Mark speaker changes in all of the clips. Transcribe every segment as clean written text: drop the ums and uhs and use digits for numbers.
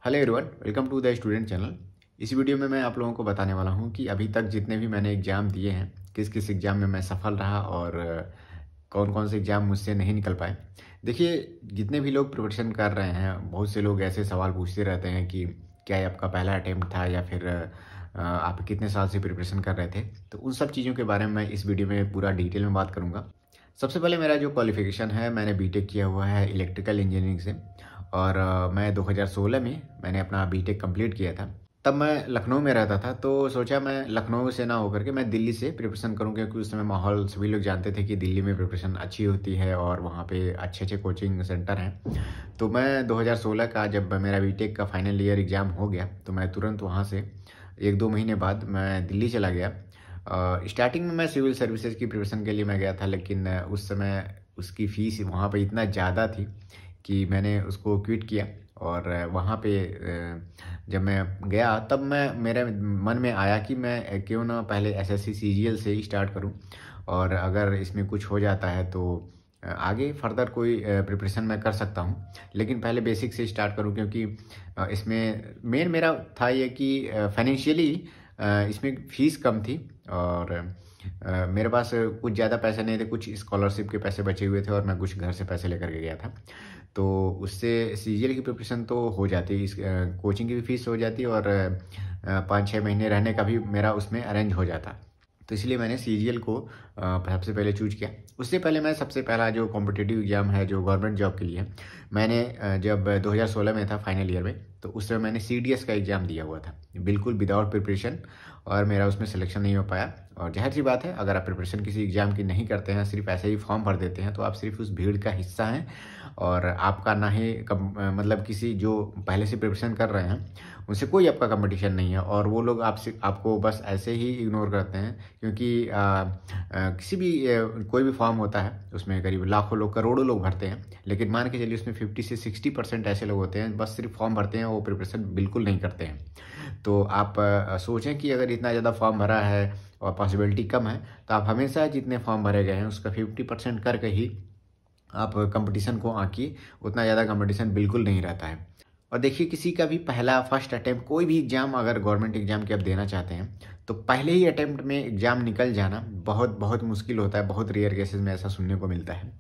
Speaker 1: Hello everyone, welcome to the student channel. इस video में मैं आप लोगों को बताने वाला हूं कि अभी तक जितने भी मैंने एग्ज़ाम दिए हैं, किस किस एग्ज़ाम में मैं सफल रहा और कौन कौन से एग्ज़ाम मुझसे नहीं निकल पाए। देखिए, जितने भी लोग प्रिपरेशन कर रहे हैं, बहुत से लोग ऐसे सवाल पूछते रहते हैं कि क्या ये आपका पहला अटैम्प्ट था या फिर आप कितने साल से प्रिपरेशन कर रहे थे। तो उन सब चीज़ों के बारे में मैं इस वीडियो में पूरा डिटेल में बात करूँगा। सबसे पहले मेरा जो क्वालिफिकेशन है, मैंने बीटेक किया हुआ है इलेक्ट्रिकल इंजीनियरिंग से और मैं 2016 में मैंने अपना बीटेक कंप्लीट किया था। तब मैं लखनऊ में रहता था, तो सोचा मैं लखनऊ से ना होकर के मैं दिल्ली से प्रिपरेशन करूँ, क्योंकि उस समय माहौल सभी लोग जानते थे कि दिल्ली में प्रिपरेशन अच्छी होती है और वहाँ पे अच्छे-अच्छे कोचिंग सेंटर हैं। तो मैं 2016 का जब मेरा बीटेक का फाइनल ईयर एग्ज़ाम हो गया, तो मैं तुरंत वहाँ से 1-2 महीने बाद मैं दिल्ली चला गया। स्टार्टिंग में मैं सिविल सर्विसेज की प्रिपरेशन के लिए मैं गया था, लेकिन उस समय उसकी फ़ीस वहाँ पे इतना ज़्यादा थी कि मैंने उसको क्विट किया। और वहाँ पे जब मैं गया तब मेरे मन में आया कि मैं क्यों ना पहले एसएससी सीजीएल से ही स्टार्ट करूँ, और अगर इसमें कुछ हो जाता है तो आगे फर्दर कोई प्रिपरेशन मैं कर सकता हूँ। लेकिन पहले बेसिक से स्टार्ट करूँ, क्योंकि इसमें मेन मेरा था ये कि फाइनेंशियली इसमें फ़ीस कम थी और मेरे पास कुछ ज़्यादा पैसे नहीं थे, कुछ स्कॉलरशिप के पैसे बचे हुए थे और मैं कुछ घर से पैसे लेकर के गया था। तो उससे सीजीएल की प्रिपरेशन तो हो जाती, इस कोचिंग की भी फ़ीस हो जाती और 5-6 महीने रहने का भी मेरा उसमें अरेंज हो जाता। तो इसलिए मैंने सीजीएल को सबसे पहले चूज़ किया। उससे पहले मैं सबसे पहला जो कॉम्पिटिटिव एग्ज़ाम है, जो गवर्नमेंट जॉब के लिए, मैंने जब 2016 में था फाइनल ईयर में, तो उस समय मैंने सीडीएस का एग्ज़ाम दिया हुआ था, बिल्कुल विदाउट प्रिपरेशन, और मेरा उसमें सिलेक्शन नहीं हो पाया। और ज़ाहिर-सी बात है, अगर आप प्रिपरेशन किसी एग्ज़ाम की नहीं करते हैं, सिर्फ़ ऐसे ही फॉर्म भर देते हैं, तो आप सिर्फ़ उस भीड़ का हिस्सा हैं और आपका ना ही मतलब किसी जो पहले से प्रिपरेशन कर रहे हैं, उनसे कोई आपका कॉम्पिटिशन नहीं है और वो लोग आपको बस ऐसे ही इग्नोर करते हैं, क्योंकि किसी भी कोई भी फॉर्म होता है, उसमें करीब लाखों लोग, करोड़ों लोग भरते हैं, लेकिन मान के चलिए उसमें 50 से 60% ऐसे लोग होते हैं, बस सिर्फ फॉर्म भरते हैं, वो प्रिपरेशन बिल्कुल नहीं करते हैं। तो आप सोचें कि अगर इतना ज़्यादा फॉर्म भरा है और पॉसिबिलिटी कम है, तो आप हमेशा जितने फॉर्म भरे गए हैं उसका 50% करके ही आप कंपटीशन को आँकिए। उतना ज़्यादा कंपटीशन बिल्कुल नहीं रहता है। और देखिए, किसी का भी पहला फर्स्ट अटेम्प्ट, कोई भी एग्ज़ाम अगर गवर्नमेंट एग्ज़ाम की आप देना चाहते हैं, तो पहले ही अटेम्प्ट में एग्ज़ाम निकल जाना बहुत बहुत मुश्किल होता है। बहुत रेयर केसेस में ऐसा सुनने को मिलता है।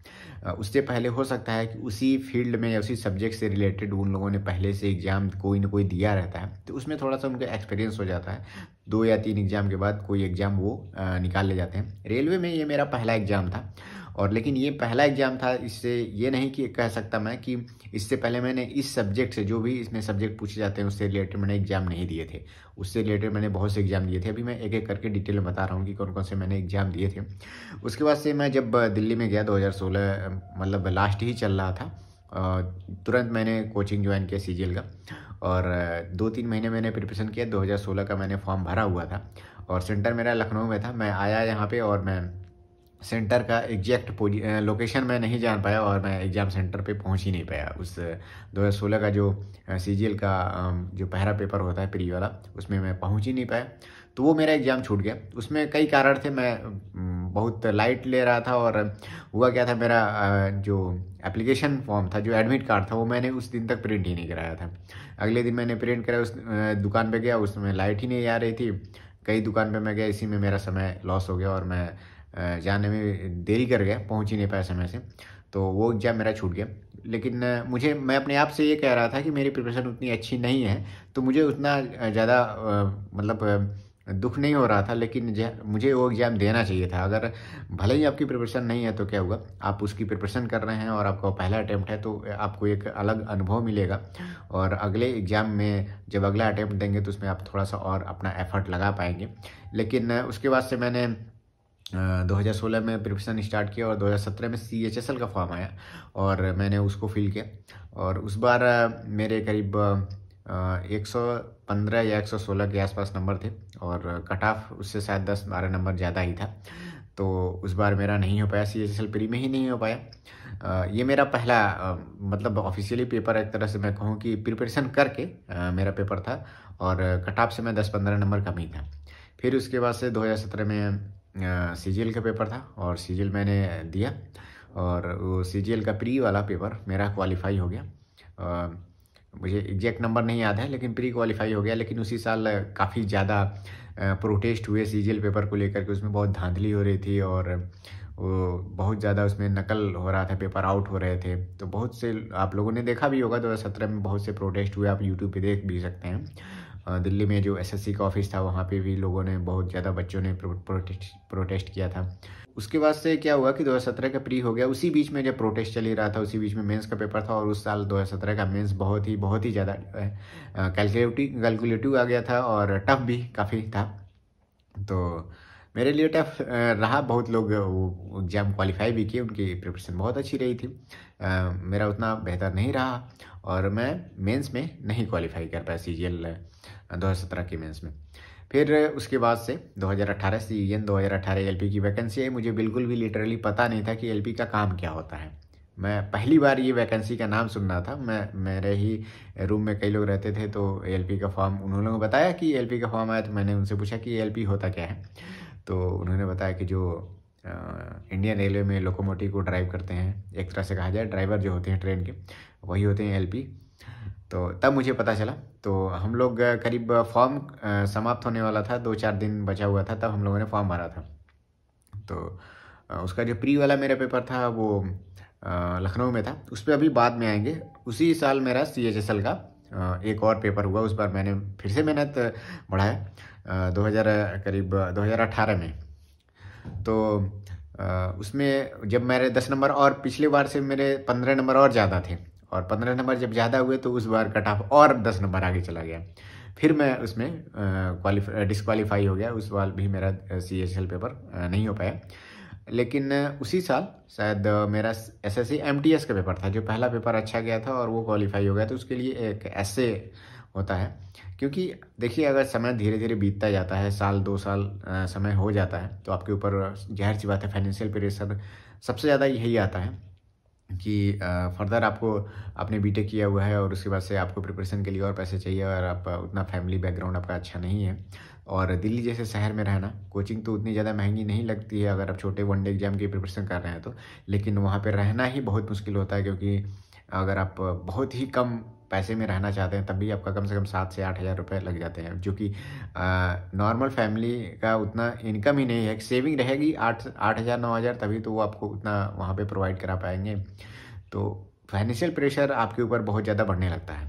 Speaker 1: उससे पहले हो सकता है कि उसी फील्ड में या उसी सब्जेक्ट से रिलेटेड उन लोगों ने पहले से एग्ज़ाम कोई ना कोई दिया रहता है, तो उसमें थोड़ा-सा उनका एक्सपीरियंस हो जाता है। 2 या 3 एग्ज़ाम के बाद कोई एग्ज़ाम वो निकाल ले जाते हैं। रेलवे में ये मेरा पहला एग्ज़ाम था, और लेकिन ये पहला एग्ज़ाम था, इससे ये नहीं कि कह सकता मैं कि इससे पहले मैंने इस सब्जेक्ट से, जो भी इसमें सब्जेक्ट पूछे जाते हैं, उससे रिलेटेड मैंने एग्ज़ाम नहीं दिए थे। उससे रिलेटेड मैंने बहुत से एग्ज़ाम दिए थे। अभी मैं एक-एक करके डिटेल में बता रहा हूँ कि कौन-कौन से मैंने एग्ज़ाम दिए थे। उसके बाद से मैं जब दिल्ली में गया 2016, मतलब लास्ट ही चल रहा था, तुरंत मैंने कोचिंग जॉइन किया सीजीएल का, और 2-3 महीने मैंने प्रिपरेशन किया। 2016 का मैंने फॉर्म भरा हुआ था और सेंटर मेरा लखनऊ में था। मैं आया यहाँ पे और मैं सेंटर का एग्जैक्ट लोकेशन मैं नहीं जान पाया और मैं एग्ज़ाम सेंटर पे पहुंच ही नहीं पाया। उस 2016 का जो सीजीएल का जो पहला पेपर होता है प्री वाला, उसमें मैं पहुंच ही नहीं पाया, तो वो मेरा एग्ज़ाम छूट गया। उसमें कई कारण थे, मैं बहुत लाइट ले रहा था। और हुआ क्या था, मेरा जो एप्लीकेशन फॉर्म था, जो एडमिट कार्ड था, वो मैंने उस दिन तक प्रिंट ही नहीं कराया था। अगले दिन मैंने प्रिंट कराया, उस दुकान पे गया, उसमें लाइट ही नहीं आ रही थी। कई दुकान पे मैं गया, इसी में मेरा समय लॉस हो गया और मैं जाने में देरी कर गया, पहुँच ही नहीं पाया समय से। तो वो एग्ज़ाम मेरा छूट गया। लेकिन मैं अपने आप से ये कह रहा था कि मेरी प्रिपरेशन उतनी अच्छी नहीं है, तो मुझे उतना ज़्यादा मतलब दुःख नहीं हो रहा था, लेकिन मुझे वो एग्ज़ाम देना चाहिए था। अगर भले ही आपकी प्रिपरेशन नहीं है तो क्या हुआ, आप उसकी प्रिपरेशन कर रहे हैं और आपका पहला अटेम्प्ट है, तो आपको एक अलग अनुभव मिलेगा और अगले एग्ज़ाम में जब अगला अटेम्प्ट देंगे तो उसमें आप थोड़ा-सा और अपना एफ़र्ट लगा पाएँगे। लेकिन उसके बाद से मैंने 2016 में प्रिपरेशन स्टार्ट किया और 2017 में सीएचएसएल का फॉर्म आया और मैंने उसको फिल किया। और उस बार मेरे करीब 115 या 116 के आसपास नंबर थे और कट ऑफ उससे शायद 10-12 नंबर ज़्यादा ही था। तो उस बार मेरा नहीं हो पाया, सीएचएसएल प्री में ही नहीं हो पाया। ये मेरा पहला मतलब ऑफिशियली पेपर, एक तरह से मैं कहूँ कि प्रिपरेशन करके मेरा पेपर था और कट ऑफ से मैं 10-15 नंबर कम ही था। फिर उसके बाद से 2017 में सीजीएल का पेपर था और सीजीएल मैंने दिया और वो सीजीएल का प्री वाला पेपर मेरा क्वालिफाई हो गया। मुझे एग्जैक्ट नंबर नहीं याद है, लेकिन प्री क्वालिफाई हो गया। लेकिन उसी साल काफ़ी ज़्यादा प्रोटेस्ट हुए सीजीएल पेपर को लेकर के, उसमें बहुत धांधली हो रही थी और वो बहुत ज़्यादा उसमें नकल हो रहा था, पेपर आउट हो रहे थे। तो बहुत से आप लोगों ने देखा भी होगा 2017 में बहुत से प्रोटेस्ट हुए, आप यूट्यूब पे देख भी सकते हैं। दिल्ली में जो एसएससी का ऑफिस था वहाँ पे भी लोगों ने, बहुत ज़्यादा बच्चों ने प्रोटेस्ट किया था। उसके बाद से क्या हुआ कि 2017 का प्री हो गया, उसी बीच में जब प्रोटेस्ट चल ही रहा था उसी बीच में मेंस का पेपर था। और उस साल 2017 का मेंस बहुत ही ज़्यादा कैलकुलेटिव आ गया था और टफ भी काफ़ी था। तो मेरे लिए टफ रहा। बहुत लोग वो एग्ज़ाम क्वालिफाई भी किए, उनकी प्रिपरेशन बहुत अच्छी रही थी। मेरा उतना बेहतर नहीं रहा और मैं मेंस में नहीं क्वालिफाई कर पाया सीजीएल 2017 के मेंस में। फिर उसके बाद से 2018 सीजन 2018 एलपी की वैकेंसी आई। मुझे बिल्कुल भी लिटरली पता नहीं था कि एलपी का काम क्या होता है। मैं पहली बार ये वैकेंसी का नाम सुन रहा था। मेरे ही रूम में कई लोग रहते थे, तो एलपी का फॉर्म उन्होंने बताया कि एलपी का फॉर्म आया। तो मैंने उनसे पूछा कि एलपी होता क्या है, तो उन्होंने बताया कि जो इंडियन रेलवे में लोकोमोटिव को ड्राइव करते हैं, एक तरह से कहा जाए ड्राइवर जो होते हैं ट्रेन के, वही होते हैं एलपी। तो तब मुझे पता चला। तो हम लोग करीब फॉर्म समाप्त होने वाला था, 2-4 दिन बचा हुआ था, तब हम लोगों ने फॉर्म भरा था। तो उसका जो प्री वाला मेरा पेपर था वो लखनऊ में था, उस पर अभी बाद में आएंगे। उसी साल मेरा सीएचएसएल का एक और पेपर हुआ। उस बार मैंने फिर से मेहनत बढ़ाया 2018 में। तो उसमें जब मेरे 10 नंबर और पिछले बार से मेरे 15 नंबर और ज़्यादा थे, और 15 नंबर जब ज़्यादा हुए तो उस बार कट ऑफ और 10 नंबर आगे चला गया। फिर मैं उसमें डिस्क्वालीफाई हो गया। उस बार भी मेरा सीएचएसएल पेपर नहीं हो पाया। लेकिन उसी साल शायद मेरा एसएससी एमटीएस का पेपर था, जो पहला पेपर अच्छा गया था और वो क्वालिफाई हो गया। तो उसके लिए एक ऐसे होता है, क्योंकि देखिए अगर समय धीरे धीरे बीतता जाता है, साल 2 साल समय हो जाता है, तो आपके ऊपर ज़ाहिर सी बात है फाइनेंशियल प्रेशर सबसे ज़्यादा यही आता है कि फर्दर आपको, आपने बीटेक किया हुआ है और उसके बाद से आपको प्रिपरेशन के लिए और पैसे चाहिए, और आप उतना फैमिली बैकग्राउंड आपका अच्छा नहीं है। और दिल्ली जैसे शहर में रहना, कोचिंग तो उतनी ज़्यादा महंगी नहीं लगती है अगर आप छोटे वनडे एग्जाम की प्रिपरेशन कर रहे हैं तो, लेकिन वहाँ पर रहना ही बहुत मुश्किल होता है। क्योंकि अगर आप बहुत ही कम पैसे में रहना चाहते हैं तब भी आपका कम से कम 7 से 8 हज़ार रुपये लग जाते हैं, जो कि नॉर्मल फैमिली का उतना इनकम ही नहीं है। सेविंग रहेगी 8 हज़ार 9 हज़ार, तभी तो वो आपको उतना वहाँ पे प्रोवाइड करा पाएंगे। तो फाइनेंशियल प्रेशर आपके ऊपर बहुत ज़्यादा बढ़ने लगता है।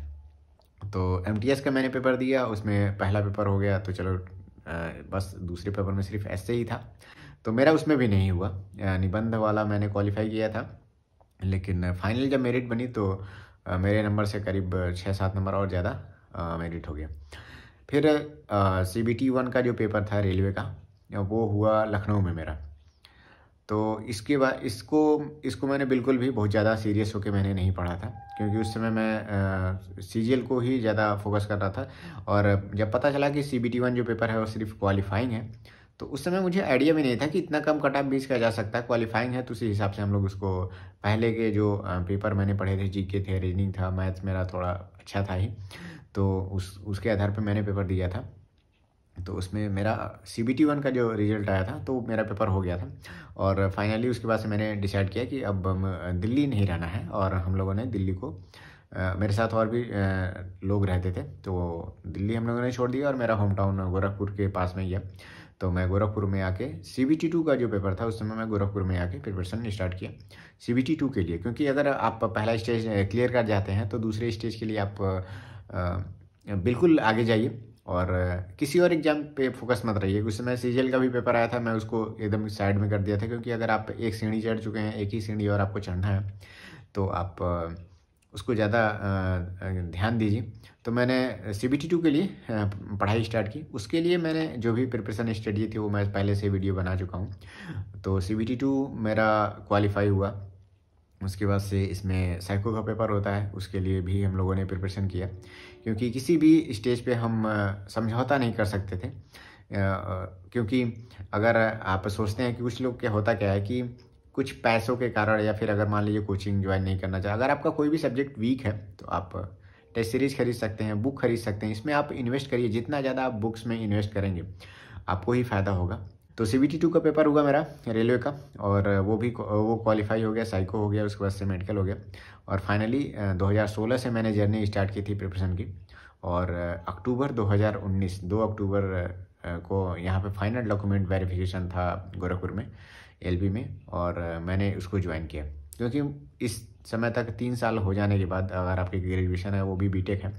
Speaker 1: तो एमटीएस का मैंने पेपर दिया, उसमें पहला पेपर हो गया तो चलो, बस दूसरे पेपर में सिर्फ ऐसे ही था, तो मेरा उसमें भी नहीं हुआ। निबंध वाला मैंने क्वालिफाई किया था, लेकिन फाइनल जब मेरिट बनी तो मेरे नंबर से करीब 6-7 नंबर और ज़्यादा मेरिट हो गया। फिर CBT 1 का जो पेपर था रेलवे का, वो हुआ लखनऊ में मेरा। तो इसके बाद इसको मैंने बिल्कुल भी बहुत ज़्यादा सीरियस होकर मैंने नहीं पढ़ा था, क्योंकि उस समय मैं सीजीएल को ही ज़्यादा फोकस कर रहा था। और जब पता चला कि CBT 1 जो पेपर है वो सिर्फ क्वालिफाइंग है, तो उस समय मुझे आइडिया भी नहीं था कि इतना कम कट ऑफ बीच का जा सकता है। क्वालिफाइंग है तो उसी हिसाब से हम लोग उसको, पहले के जो पेपर मैंने पढ़े थे, जीके थे, रीजनिंग था, मैथ्स मेरा थोड़ा अच्छा था ही, तो उसके आधार पर मैंने पेपर दिया था। तो उसमें मेरा CBT 1 का जो रिजल्ट आया था तो मेरा पेपर हो गया था। और फाइनली उसके बाद से मैंने डिसाइड किया कि अब दिल्ली नहीं रहना है, और हम लोगों ने दिल्ली को, मेरे साथ और भी लोग रहते थे, तो दिल्ली हम लोगों ने छोड़ दिया और मेरा होम टाउन गोरखपुर के पास में ही है। तो मैं गोरखपुर में आके CBT 2 का जो पेपर था उस समय मैं गोरखपुर में आके प्रिपरेशन स्टार्ट किया CBT 2 के लिए। क्योंकि अगर आप पहला स्टेज क्लियर कर जाते हैं तो दूसरे स्टेज के लिए आप बिल्कुल आगे जाइए, और किसी और एग्जाम पे फोकस मत रहिए। उस समय सीजीएल का भी पेपर आया था, मैं उसको एकदम साइड में कर दिया था, क्योंकि अगर आप एक सीढ़ी चढ़ चुके हैं, एक ही सीढ़ी और आपको चढ़ना है, तो आप उसको ज़्यादा ध्यान दीजिए। तो मैंने CBT 2 के लिए पढ़ाई स्टार्ट की। उसके लिए मैंने जो भी प्रिपरेशन स्टडी थी वो मैं पहले से वीडियो बना चुका हूँ। तो CBT 2 मेरा क्वालिफाई हुआ। उसके बाद से इसमें साइको का पेपर होता है, उसके लिए भी हम लोगों ने प्रिपरेशन किया, क्योंकि किसी भी स्टेज पे हम समझौता नहीं कर सकते थे। क्योंकि अगर आप सोचते हैं कि कुछ लोग क्या होता क्या है कि कुछ पैसों के कारण, या फिर अगर मान लीजिए कोचिंग ज्वाइन नहीं करना चाहे, अगर आपका कोई भी सब्जेक्ट वीक है तो आप टेस्ट सीरीज खरीद सकते हैं, बुक खरीद सकते हैं। इसमें आप इन्वेस्ट करिए, जितना ज़्यादा आप बुक्स में इन्वेस्ट करेंगे आपको ही फ़ायदा होगा। तो CBT 2 का पेपर हुआ मेरा रेलवे का, और वो क्वालिफाई हो गया, साइको हो गया, उसके बाद से मेडिकल हो गया। और फाइनली 2016 से मैंने जर्नी स्टार्ट की थी प्रिपरेशन की, और अक्टूबर 2019 2 अक्टूबर को यहाँ पे फाइनल डॉक्यूमेंट वेरिफिकेशन था गोरखपुर में, LP में, और मैंने उसको ज्वाइन किया। क्योंकि इस समय तक 3 साल हो जाने के बाद अगर आपकी ग्रेजुएशन है, वो भी BTech है,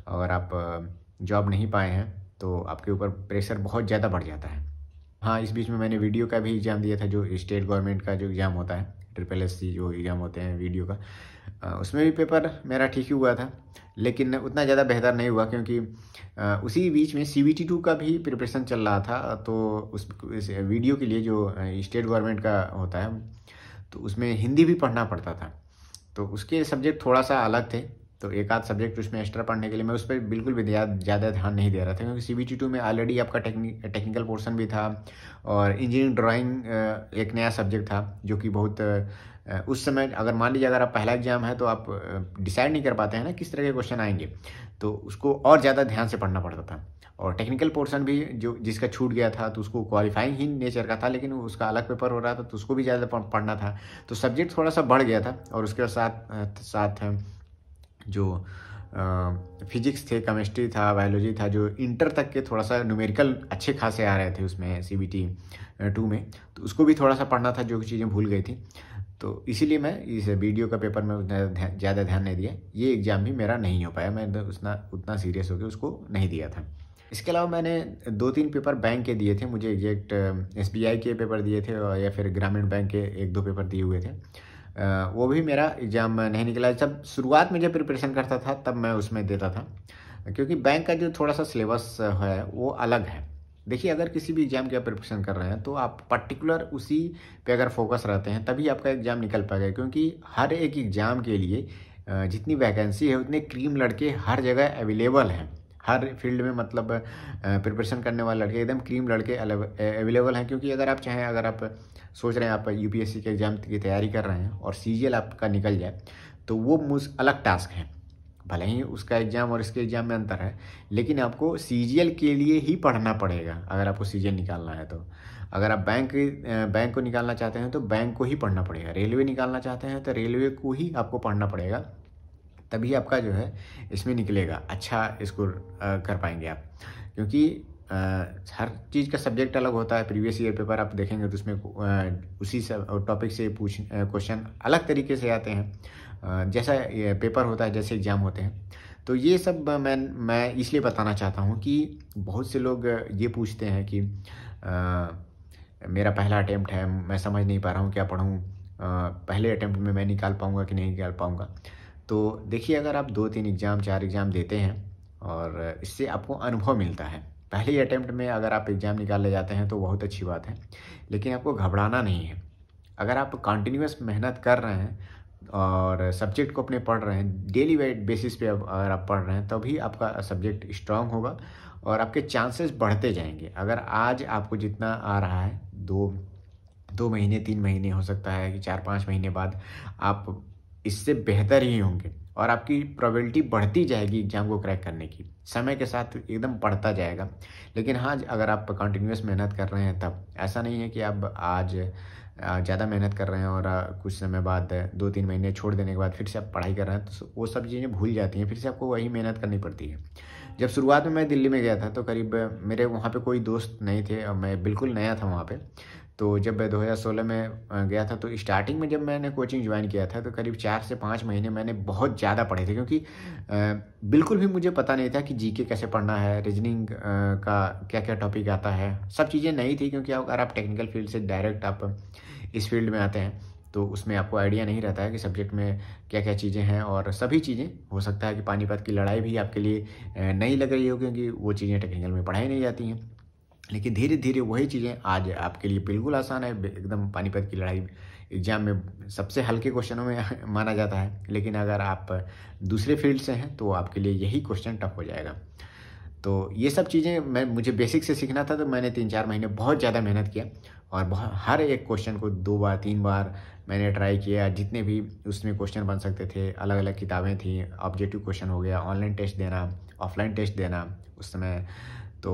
Speaker 1: अगर आप जॉब नहीं पाए हैं तो आपके ऊपर प्रेशर बहुत ज़्यादा बढ़ जाता है। हाँ, इस बीच में मैंने वीडियो का भी एग्ज़ाम दिया था, जो स्टेट गवर्नमेंट का जो एग्ज़ाम होता है, SSC जो एग्ज़ाम होते हैं वीडियो का, उसमें भी पेपर मेरा ठीक ही हुआ था, लेकिन उतना ज़्यादा बेहतर नहीं हुआ, क्योंकि उसी बीच में CBT 2 का भी प्रिपरेशन चल रहा था। तो इस वीडियो के लिए जो स्टेट गवर्नमेंट का होता है, तो उसमें हिंदी भी पढ़ना पड़ता था, तो उसके सब्जेक्ट थोड़ा सा अलग थे। तो एक आध सब्जेक्ट उसमें एक्स्ट्रा पढ़ने के लिए मैं उस पर बिल्कुल भी ज़्यादा ध्यान नहीं दे रहा था, क्योंकि CBT 2 में ऑलरेडी आपका टेक्निकल पोर्शन भी था, और इंजीनियरिंग ड्राइंग एक नया सब्जेक्ट था, जो कि बहुत उस समय, अगर मान लीजिए अगर आप पहला एग्जाम है तो आप डिसाइड नहीं कर पाते हैं ना किस तरह के क्वेश्चन आएंगे, तो उसको और ज़्यादा ध्यान से पढ़ना पड़ता था। और टेक्निकल पोर्शन भी जो जिसका छूट गया था, तो उसको क्वालिफाइंग ही नेचर का था, लेकिन उसका अलग पेपर हो रहा था, तो उसको भी ज़्यादा पढ़ना था। तो सब्जेक्ट थोड़ा सा बढ़ गया था, और उसके साथ साथ जो फिजिक्स थे, केमिस्ट्री था, बायोलॉजी था, जो इंटर तक के थोड़ा सा न्यूमेरिकल अच्छे खासे आ रहे थे उसमें CBT 2 में, तो उसको भी थोड़ा सा पढ़ना था, जो चीज़ें भूल गई थी। तो इसीलिए मैं इस वीडियो का पेपर में ज़्यादा ध्यान नहीं दिया। ये एग्ज़ाम भी मेरा नहीं हो पाया, मैं उतना सीरियस होकर उसको नहीं दिया था। इसके अलावा मैंने 2-3 पेपर बैंक के दिए थे, मुझे एग्जैक्ट SBI के पेपर दिए थे, या फिर ग्रामीण बैंक के 1-2 पेपर दिए हुए थे। वो भी मेरा एग्ज़ाम नहीं निकला। जब शुरुआत में जब प्रिपरेशन करता था तब मैं उसमें देता था, क्योंकि बैंक का जो थोड़ा सा सिलेबस है वो अलग है। देखिए, अगर किसी भी एग्ज़ाम की आप प्रिपरेशन कर रहे हैं तो आप पर्टिकुलर उसी पे अगर फोकस रहते हैं तभी आपका एग्ज़ाम निकल पाएगा, क्योंकि हर एक एग्ज़ाम के लिए जितनी वैकेंसी है उतने क्रीम लड़के हर जगह अवेलेबल हैं। हर फील्ड में, मतलब प्रिपरेशन करने वाले लड़के, एकदम क्रीम लड़के अवेलेबल हैं। क्योंकि अगर आप चाहें, अगर आप सोच रहे हैं आप UPSC के एग्ज़ाम की तैयारी कर रहे हैं और CGL आपका निकल जाए, तो वो अलग टास्क है। भले ही उसका एग्ज़ाम और इसके एग्ज़ाम में अंतर है, लेकिन आपको CGL के लिए ही पढ़ना पड़ेगा अगर आपको CGL निकालना है। तो अगर आप बैंक को निकालना चाहते हैं तो बैंक को ही पढ़ना पड़ेगा, रेलवे निकालना चाहते हैं तो रेलवे को ही आपको पढ़ना पड़ेगा, तभी आपका जो है इसमें निकलेगा, अच्छा स्कोर कर पाएंगे आप। क्योंकि हर चीज़ का सब्जेक्ट अलग होता है। प्रीवियस ईयर पेपर आप देखेंगे तो उसमें उसी टॉपिक से क्वेश्चन अलग तरीके से आते हैं, जैसा पेपर होता है, जैसे एग्ज़ाम होते हैं। तो ये सब मैं इसलिए बताना चाहता हूँ कि बहुत से लोग ये पूछते हैं कि मेरा पहला अटेम्प्ट है, मैं समझ नहीं पा रहा हूँ क्या पढ़ूँ, पहले अटेम्प्ट में मैं निकाल पाऊँगा कि नहीं निकाल पाऊँगा। तो देखिए, अगर आप 2-3 एग्ज़ाम 4 एग्ज़ाम देते हैं और इससे आपको अनुभव मिलता है। पहले ही अटेम्प्ट में अगर आप एग्ज़ाम निकाल ले जाते हैं तो बहुत अच्छी बात है, लेकिन आपको घबराना नहीं है। अगर आप कंटिन्यूअस मेहनत कर रहे हैं और सब्जेक्ट को अपने पढ़ रहे हैं, डेली बेसिस पे अगर आप पढ़ रहे हैं, तभी आपका सब्जेक्ट स्ट्रांग होगा और आपके चांसेस बढ़ते जाएंगे। अगर आज आपको जितना आ रहा है, 2 महीने 3 महीने, हो सकता है कि 4-5 महीने बाद आप इससे बेहतर ही होंगे, और आपकी प्रोबेबिलिटी बढ़ती जाएगी एग्ज़ाम को क्रैक करने की, समय के साथ एकदम बढ़ता जाएगा। लेकिन हाँ, अगर आप कंटिन्यूअस मेहनत कर रहे हैं, तब ऐसा नहीं है कि आप आज ज़्यादा मेहनत कर रहे हैं और कुछ समय बाद 2-3 महीने छोड़ देने के बाद फिर से आप पढ़ाई कर रहे हैं, तो वो सब चीज़ें भूल जाती हैं, फिर से आपको वही मेहनत करनी पड़ती है। जब शुरुआत में मैं दिल्ली में गया था तो करीब मेरे वहाँ पे कोई दोस्त नहीं थे और मैं बिल्कुल नया था वहाँ पे। तो जब मैं 2016 में गया था, तो स्टार्टिंग में जब मैंने कोचिंग ज्वाइन किया था तो करीब 4 से 5 महीने मैंने बहुत ज़्यादा पढ़े थे, क्योंकि बिल्कुल भी मुझे पता नहीं था कि GK कैसे पढ़ना है, रीजनिंग का क्या क्या टॉपिक आता है, सब चीज़ें नई थी। क्योंकि अगर आप टेक्निकल फील्ड से डायरेक्ट आप इस फील्ड में आते हैं तो उसमें आपको आइडिया नहीं रहता है कि सब्जेक्ट में क्या क्या चीज़ें हैं, और सभी चीज़ें, हो सकता है कि पानीपत की लड़ाई भी आपके लिए नई लग रही हो, क्योंकि वो चीज़ें टेक्निकल में पढ़ाई नहीं जाती हैं। लेकिन धीरे धीरे वही चीज़ें आज आपके लिए बिल्कुल आसान है। एकदम पानीपत की लड़ाई एग्जाम में सबसे हल्के क्वेश्चनों में माना जाता है, लेकिन अगर आप दूसरे फील्ड से हैं तो आपके लिए यही क्वेश्चन टफ हो जाएगा। तो ये सब चीज़ें मुझे बेसिक से सीखना था, तो मैंने 3-4 महीने बहुत ज़्यादा मेहनत किया और हर एक क्वेश्चन को 2 बार 3 बार मैंने ट्राई किया। जितने भी उसमें क्वेश्चन बन सकते थे, अलग अलग किताबें थी, ऑब्जेक्टिव क्वेश्चन हो गया, ऑनलाइन टेस्ट देना, ऑफलाइन टेस्ट देना। उस समय तो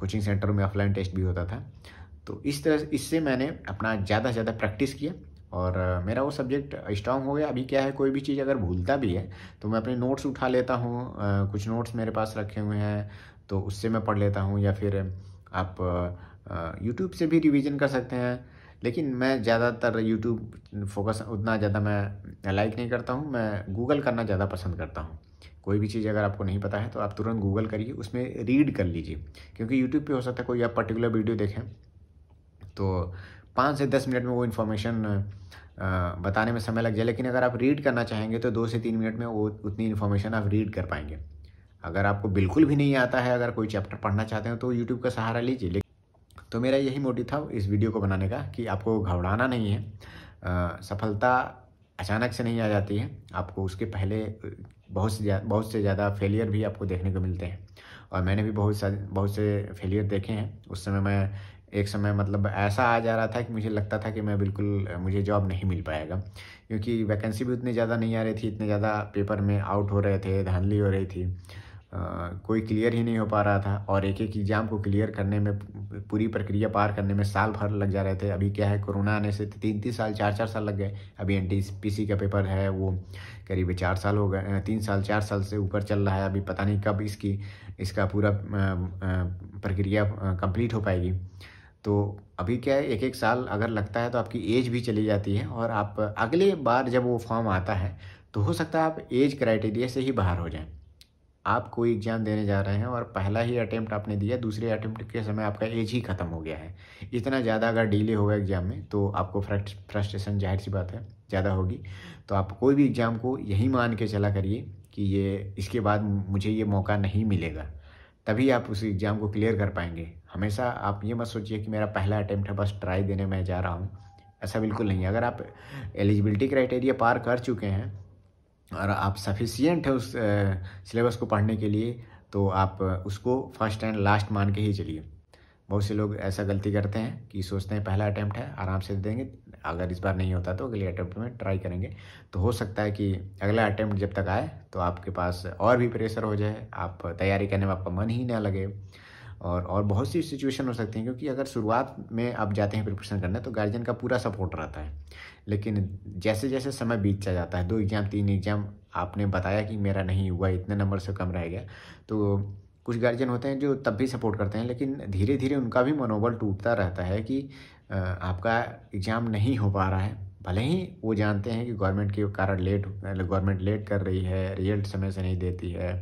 Speaker 1: कोचिंग सेंटर में ऑफलाइन टेस्ट भी होता था। तो इस तरह इससे मैंने अपना ज़्यादा से ज़्यादा प्रैक्टिस किया और मेरा वो सब्जेक्ट स्ट्रांग हो गया। अभी क्या है, कोई भी चीज़ अगर भूलता भी है तो मैं अपने नोट्स उठा लेता हूँ, कुछ नोट्स मेरे पास रखे हुए हैं तो उससे मैं पढ़ लेता हूँ, या फिर आप यूट्यूब से भी रिवीजन कर सकते हैं। लेकिन मैं ज़्यादातर यूट्यूब फोकस उतना ज़्यादा मैं लाइक नहीं करता हूँ, मैं गूगल करना ज़्यादा पसंद करता हूँ। कोई भी चीज़ अगर आपको नहीं पता है तो आप तुरंत गूगल करिए, उसमें रीड कर लीजिए, क्योंकि यूट्यूब पे हो सकता है कोई आप पर्टिकुलर वीडियो देखें तो 5 से 10 मिनट में वो इन्फॉर्मेशन बताने में समय लग जाए, लेकिन अगर आप रीड करना चाहेंगे तो 2 से 3 मिनट में वो उतनी इन्फॉर्मेशन आप रीड कर पाएंगे। अगर आपको बिल्कुल भी नहीं आता है, अगर कोई चैप्टर पढ़ना चाहते हैं तो यूट्यूब का सहारा लीजिए। तो मेरा यही मोटिव था इस वीडियो को बनाने का कि आपको घबराना नहीं है। सफलता अचानक से नहीं आ जाती है, आपको उसके पहले बहुत से ज़्यादा फेलियर भी आपको देखने को मिलते हैं, और मैंने भी बहुत से फेलियर देखे हैं। उस समय मैं एक समय मतलब ऐसा आ जा रहा था कि मुझे लगता था कि मुझे जॉब नहीं मिल पाएगा, क्योंकि वैकेंसी भी उतनी ज़्यादा नहीं आ रही थी, इतने ज़्यादा पेपर में आउट हो रहे थे, धांधली हो रही थी, कोई क्लियर ही नहीं हो पा रहा था, और एक एक एग्ज़ाम को क्लियर करने में, पूरी प्रक्रिया पार करने में साल भर लग जा रहे थे। अभी क्या है, कोरोना आने से 3-3 साल 4-4 साल लग गए। अभी एनटीपीसी का पेपर है वो करीब 4 साल हो गए, 3 साल 4 साल से ऊपर चल रहा है। अभी पता नहीं कब इसका पूरा प्रक्रिया कंप्लीट हो पाएगी। तो अभी क्या है, एक एक साल अगर लगता है तो आपकी एज भी चली जाती है, और आप अगले बार जब वो फॉर्म आता है तो हो सकता है आप एज क्राइटेरिया से ही बाहर हो जाएं। आप कोई एग्ज़ाम देने जा रहे हैं और पहला ही अटेम्प्ट आपने दिया, दूसरे अटेम्प्ट के समय आपका एज ही ख़त्म हो गया है। इतना ज़्यादा अगर डिले होगा एग्ज़ाम में तो आपको फ्रस्ट्रेशन, जाहिर सी बात है, ज़्यादा होगी। तो आप कोई भी एग्ज़ाम को यही मान के चला करिए कि इसके बाद मुझे ये मौका नहीं मिलेगा, तभी आप उस एग्ज़ाम को क्लियर कर पाएंगे। हमेशा आप ये मत सोचिए कि मेरा पहला अटेम्प्ट है, बस ट्राई देने मैं जा रहा हूँ। ऐसा बिल्कुल नहीं है। अगर आप एलिजिबिलिटी क्राइटेरिया पार कर चुके हैं और आप सफिशिएंट है उस सिलेबस को पढ़ने के लिए, तो आप उसको फर्स्ट एंड लास्ट मान के ही चलिए। बहुत से लोग ऐसा गलती करते हैं कि सोचते हैं पहला अटेम्प्ट है, आराम से देंगे, अगर इस बार नहीं होता तो अगले अटेम्प्ट में ट्राई करेंगे। तो हो सकता है कि अगला अटेम्प्ट जब तक आए तो आपके पास और भी प्रेशर हो जाए, आप तैयारी करने में आपका मन ही ना लगे, और बहुत सी सिचुएशन हो सकती हैं। क्योंकि अगर शुरुआत में आप जाते हैं प्रिपरेशन करने तो गार्जियन का पूरा सपोर्ट रहता है, लेकिन जैसे जैसे समय बीतता जाता है, 2 एग्ज़ाम 3 एग्ज़ाम आपने बताया कि मेरा नहीं हुआ, इतने नंबर से कम रह गया, तो कुछ गार्जियन होते हैं जो तब भी सपोर्ट करते हैं, लेकिन धीरे धीरे उनका भी मनोबल टूटता रहता है कि आपका एग्ज़ाम नहीं हो पा रहा है। भले ही वो जानते हैं कि गवर्नमेंट के कारण गवर्नमेंट लेट कर रही है, रिजल्ट समय से नहीं देती है,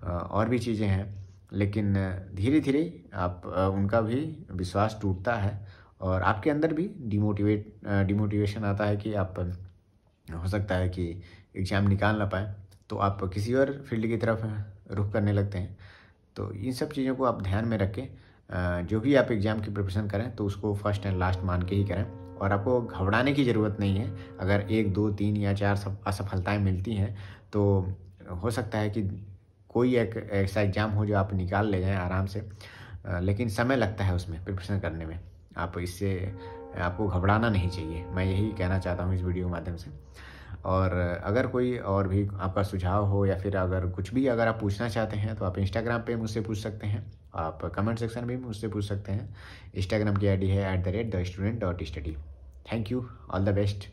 Speaker 1: और भी चीज़ें हैं, लेकिन धीरे धीरे उनका भी विश्वास टूटता है, और आपके अंदर भी डिमोटिवेशन आता है कि आप हो सकता है कि एग्ज़ाम निकाल ना पाएँ, तो आप किसी और फील्ड की तरफ रुख करने लगते हैं। तो इन सब चीज़ों को आप ध्यान में रख के जो भी आप एग्ज़ाम की प्रिपरेशन करें तो उसको फर्स्ट एंड लास्ट मान के ही करें, और आपको घबराने की ज़रूरत नहीं है। अगर 1, 2, 3 या 4 असफलताएँ मिलती हैं तो हो सकता है कि कोई एक ऐसा एग्ज़ाम हो जो आप निकाल ले जाएँ आराम से, लेकिन समय लगता है उसमें प्रिपरेशन करने में। आपको घबराना नहीं चाहिए, मैं यही कहना चाहता हूँ इस वीडियो के माध्यम से। और अगर कोई और भी आपका सुझाव हो, या फिर अगर कुछ भी अगर आप पूछना चाहते हैं तो आप इंस्टाग्राम पे मुझसे पूछ सकते हैं, आप कमेंट सेक्शन में भी मुझसे पूछ सकते हैं। इंस्टाग्राम की आईडी है @thestudent.study। Thank you, all the best.